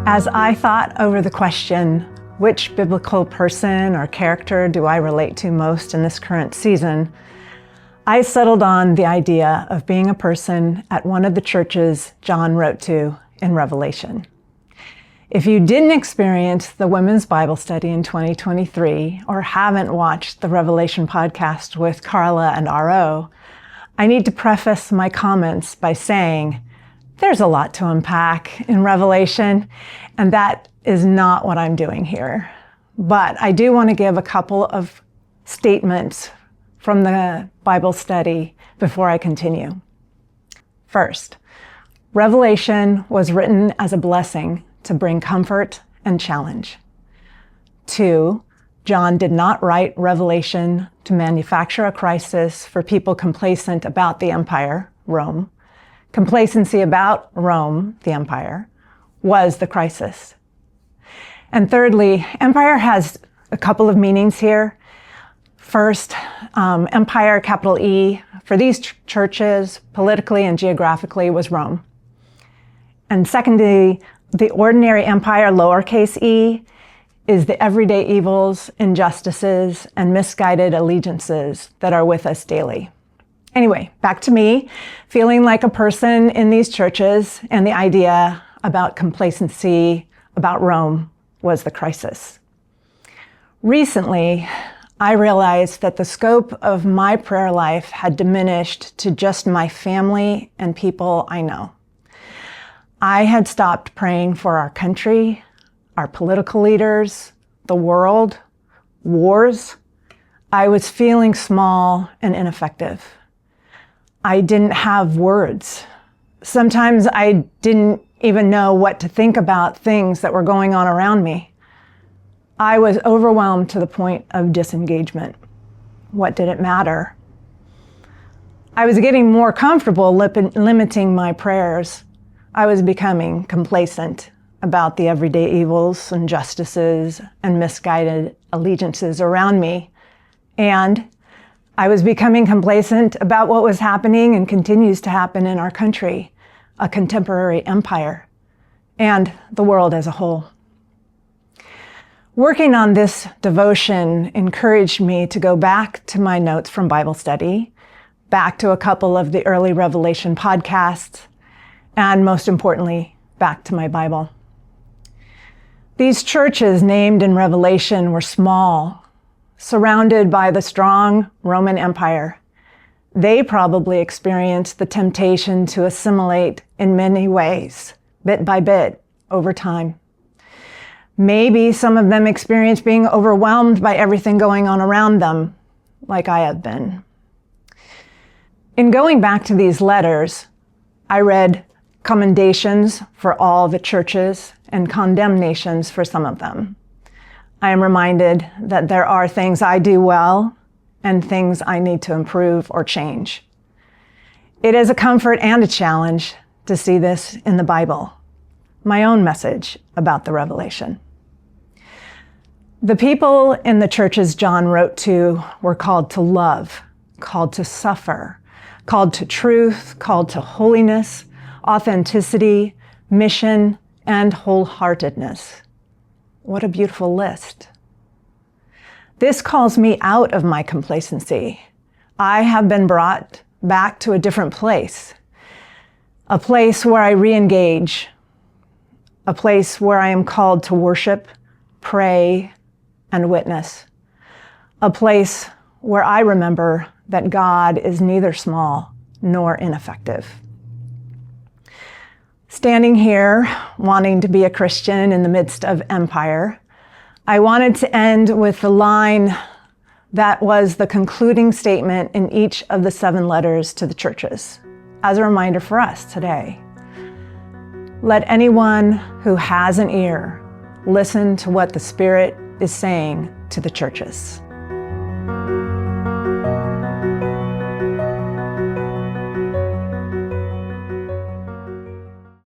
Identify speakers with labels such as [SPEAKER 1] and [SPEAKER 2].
[SPEAKER 1] As I thought over the question, which biblical person or character do I relate to most in this current season, I settled on the idea of being a person at one of the churches John wrote to in Revelation. If you didn't experience the Women's Bible Study in 2023 or haven't watched the Revelation podcast with Carla and R.O., I need to preface my comments by saying there's a lot to unpack in Revelation, and that is not what I'm doing here. But I do want to give a couple of statements from the Bible study before I continue. First, Revelation was written as a blessing to bring comfort and challenge. 2, John did not write Revelation to manufacture a crisis for people complacent about the empire, Rome. Complacency about Rome, the empire, was the crisis. And thirdly, empire has a couple of meanings here. First, empire, capital E, for these churches, politically and geographically, was Rome. And secondly, the ordinary empire, lowercase e, is the everyday evils, injustices, and misguided allegiances that are with us daily. Anyway, back to me, feeling like a person in these churches, and the idea about complacency about Rome was the crisis. Recently, I realized that the scope of my prayer life had diminished to just my family and people I know. I had stopped praying for our country, our political leaders, the world, wars. I was feeling small and ineffective. I didn't have words. Sometimes I didn't even know what to think about things that were going on around me. I was overwhelmed to the point of disengagement. What did it matter? I was getting more comfortable limiting my prayers. I was becoming complacent about the everyday evils, injustices, and misguided allegiances around me. And I was becoming complacent about what was happening and continues to happen in our country, a contemporary empire, and the world as a whole. Working on this devotion encouraged me to go back to my notes from Bible study, back to a couple of the early Revelation podcasts, and most importantly, back to my Bible. These churches named in Revelation were small, surrounded by the strong Roman Empire. They probably experienced the temptation to assimilate in many ways, bit by bit, over time. Maybe some of them experienced being overwhelmed by everything going on around them, like I have been. In going back to these letters, I read commendations for all the churches and condemnations for some of them. I am reminded that there are things I do well and things I need to improve or change. It is a comfort and a challenge to see this in the Bible, my own message about the Revelation. The people in the churches John wrote to were called to love, called to suffer, called to truth, called to holiness, authenticity, mission, and wholeheartedness. What a beautiful list. This calls me out of my complacency. I have been brought back to a different place, a place where I re-engage, a place where I am called to worship, pray, and witness, a place where I remember that God is neither small nor ineffective. Standing here, wanting to be a Christian in the midst of empire, I wanted to end with the line that was the concluding statement in each of the 7 letters to the churches, as a reminder for us today. Let anyone who has an ear listen to what the Spirit is saying to the churches.